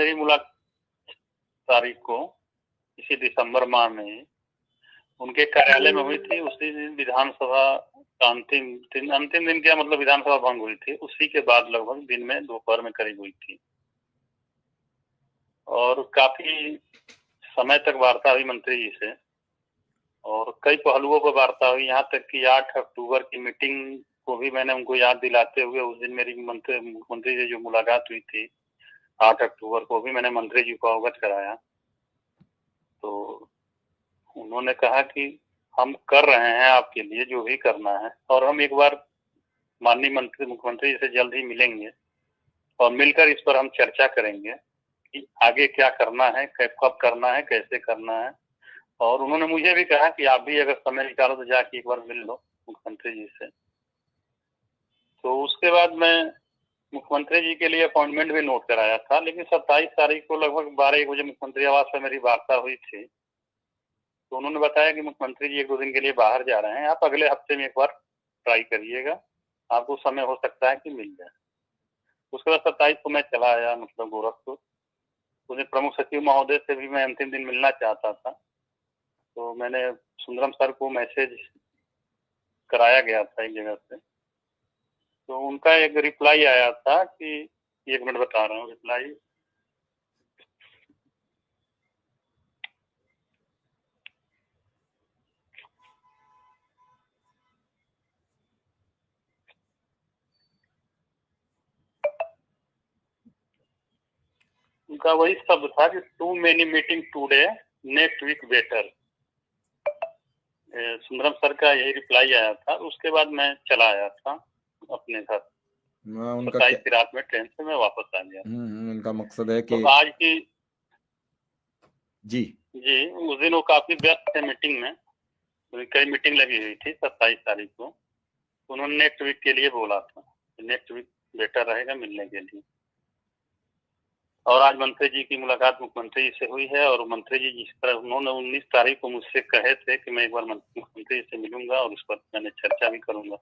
मेरी मुलाकात तारीख को इसी दिसंबर माह में उनके कार्यालय में हुई थी। उसी दिन विधानसभा का अंतिम दिन क्या मतलब विधानसभा भंग हुई थी, उसी के बाद लगभग दिन में दोपहर में करीब हुई थी और काफी समय तक वार्ता हुई मंत्री जी से और कई पहलुओं पर वार्ता हुई। यहाँ तक कि 8 अक्टूबर की मीटिंग को भी मैंने उनको याद दिलाते हुए उस दिन मेरी मुख्यमंत्री से जो मुलाकात हुई थी 8 अक्टूबर को भी मैंने मंत्री जी को अवगत कराया। तो उन्होंने कहा कि हम कर रहे हैं आपके लिए जो भी करना है और हम एक बार माननीय मुख्यमंत्री जी से जल्द ही मिलेंगे और मिलकर इस पर हम चर्चा करेंगे कि आगे क्या करना है, कब करना है, कैसे करना है। और उन्होंने मुझे भी कहा कि आप भी अगर समय निकालो तो जाके एक बार मिल लो मुख्यमंत्री जी से। तो उसके बाद मैं मुख्यमंत्री जी के लिए अपॉइंटमेंट भी नोट कराया था, लेकिन 27 तारीख को लगभग 12 बजे मुख्यमंत्री आवास पर मेरी वार्ता हुई थी। तो उन्होंने बताया कि मुख्यमंत्री जी 1-2 दिन के लिए बाहर जा रहे हैं, आप अगले हफ्ते में एक बार ट्राई करिएगा, आपको समय हो सकता है कि मिल जाए। उसके बाद 27 को मैं चला आया मतलब गोरखपुर। उन्हें प्रमुख सचिव महोदय से भी मैं अंतिम दिन मिलना चाहता था, तो मैंने सुंदरम सर को मैसेज कराया गया था एक जगह से। तो उनका एक रिप्लाई आया था कि 1 मिनट बता रहा हूँ रिप्लाई। उनका वही शब्द था कि too many meeting today, next week better. Sundaram sir का यही रिप्लाई आया था। उसके बाद मैं चला आया था अपने घर। 27 की रात में ट्रेन से मैं वापस आ गया। उनका मकसद है कि तो आज की जी उस दिन वो काफी व्यस्त थे मीटिंग में, कई मीटिंग लगी हुई थी 27 तारीख को। उन्होंने नेक्स्ट वीक के लिए बोला था, नेक्स्ट वीक बेटर रहेगा मिलने के लिए। और आज मंत्री जी की मुलाकात मुख्यमंत्री जी से हुई है और मंत्री जी जिस तरह उन्होंने 19 तारीख को मुझसे कहे थे कि मैं एक बार मुख्यमंत्री जी से मिलूंगा और इस पर मैंने चर्चा भी करूंगा।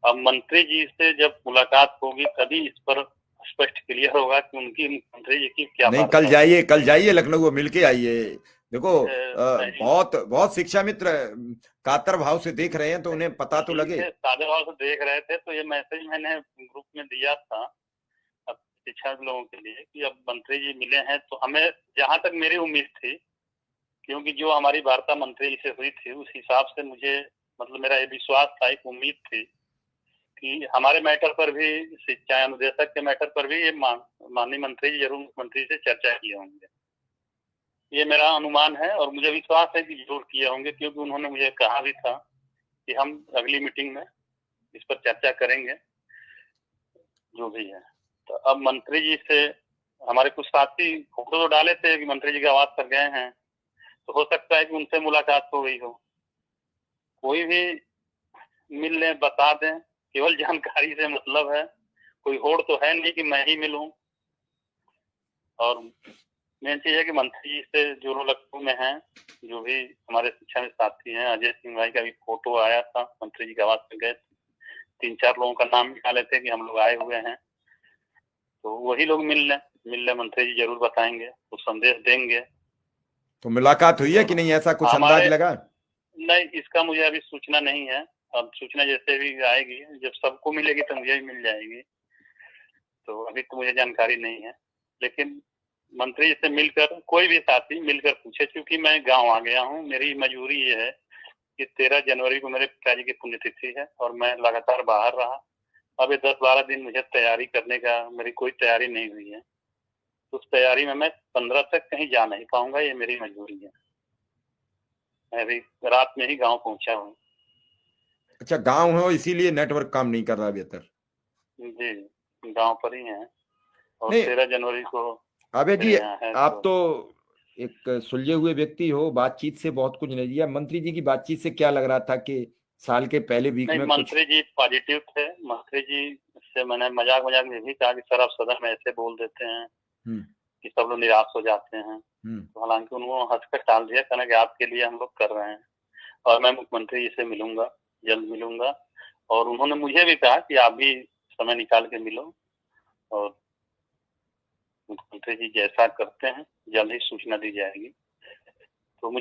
अब मंत्री जी से जब मुलाकात होगी तभी इस पर स्पष्ट क्लियर होगा कि उनकी मुख्यमंत्री जी की क्या नहीं। बात है। कल जाइए लखनऊ, मिल के आइए। देखो बहुत शिक्षा मित्र कातर भाव से देख रहे हैं तो उन्हें पता तो लगे। सादे भाव से देख रहे थे। तो ये मैसेज मैंने ग्रुप में दिया था शिक्षा लोगों के लिए कि अब मंत्री जी मिले हैं तो हमें, जहां तक मेरी उम्मीद थी, क्योंकि जो हमारी वार्ता मंत्री जी से हुई थी उस हिसाब से मुझे मतलब मेरा ये विश्वास था, एक उम्मीद थी कि हमारे मैटर पर भी, शिक्षा अनुदेशक के मैटर पर भी ये माननीय मंत्री जी जरूर मुख्यमंत्री से चर्चा किए होंगे। ये मेरा अनुमान है और मुझे विश्वास है कि जरूर किए होंगे, क्योंकि उन्होंने मुझे कहा भी था कि हम अगली मीटिंग में इस पर चर्चा करेंगे जो भी है। तो अब मंत्री जी से हमारे कुछ साथी फोटो तो डाले थे कि मंत्री जी के आवास पर गए हैं, तो हो सकता है कि उनसे मुलाकात हो गई हो। कोई भी मिल लें, बता दें, केवल जानकारी से मतलब है, कोई होड़ तो है नहीं कि मैं ही मिलूं। और मेन चीज है कि मंत्री जी से जो लोग लखनऊ में हैं, जो भी हमारे शिक्षा में साथी हैं, अजय सिंह भाई का भी फोटो आया था, मंत्री जी के आवास पर गए, 3-4 लोगों का नाम निकाले थे कि हम लोग आए हुए हैं। तो वही लोग मिल लें, मंत्री जी जरूर बताएंगे, कुछ संदेश देंगे। तो मुलाकात हुई है कि नहीं, ऐसा कुछ अंदाज लगा? नहीं, इसका मुझे अभी सूचना नहीं है। अब सूचना जैसे भी आएगी, जब सबको मिलेगी तो मुझे भी मिल जाएगी। तो अभी तो मुझे जानकारी नहीं है, लेकिन मंत्री जी से मिलकर, कोई भी साथी मिलकर पूछे, क्योंकि मैं गांव आ गया हूं। मेरी मजबूरी ये है कि 13 जनवरी को मेरे पिताजी की पुण्यतिथि है और मैं लगातार बाहर रहा। अब ये 10-12 दिन मुझे तैयारी करने का, मेरी कोई तैयारी नहीं हुई है। उस तैयारी में मैं 15 तक कहीं जा नहीं पाऊंगा, ये मेरी मजबूरी है। मैं अभी रात में ही गांव पहुंचा हूँ। अच्छा, गांव हो इसीलिए नेटवर्क काम नहीं कर रहा बेहतर? जी, गांव पर ही हैं और नहीं 13 जनवरी को अबे जी, आप तो एक सुलझे हुए व्यक्ति हो, बातचीत से बहुत कुछ नहीं दिया। मंत्री जी की बातचीत से क्या लग रहा था कि साल के पहले वीक नहीं, में कुछ? मंत्री जी पॉजिटिव थे। मंत्री जी से मैंने मजाक में भी कहा कि सर आप सदन में ऐसे बोल देते हैं कि सब लोग निराश हो जाते हैं। तो हालांकि उन्होंने हंसकर टाल दिया, कहना कि आपके लिए हम लोग कर रहे हैं और मैं मुख्यमंत्री जी से मिलूंगा, जल्द मिलूंगा। और उन्होंने मुझे भी कहा कि आप भी समय निकाल के मिलो और मुख्यमंत्री मंत्री जी जैसा करते हैं जल्द ही सूचना दी जाएगी।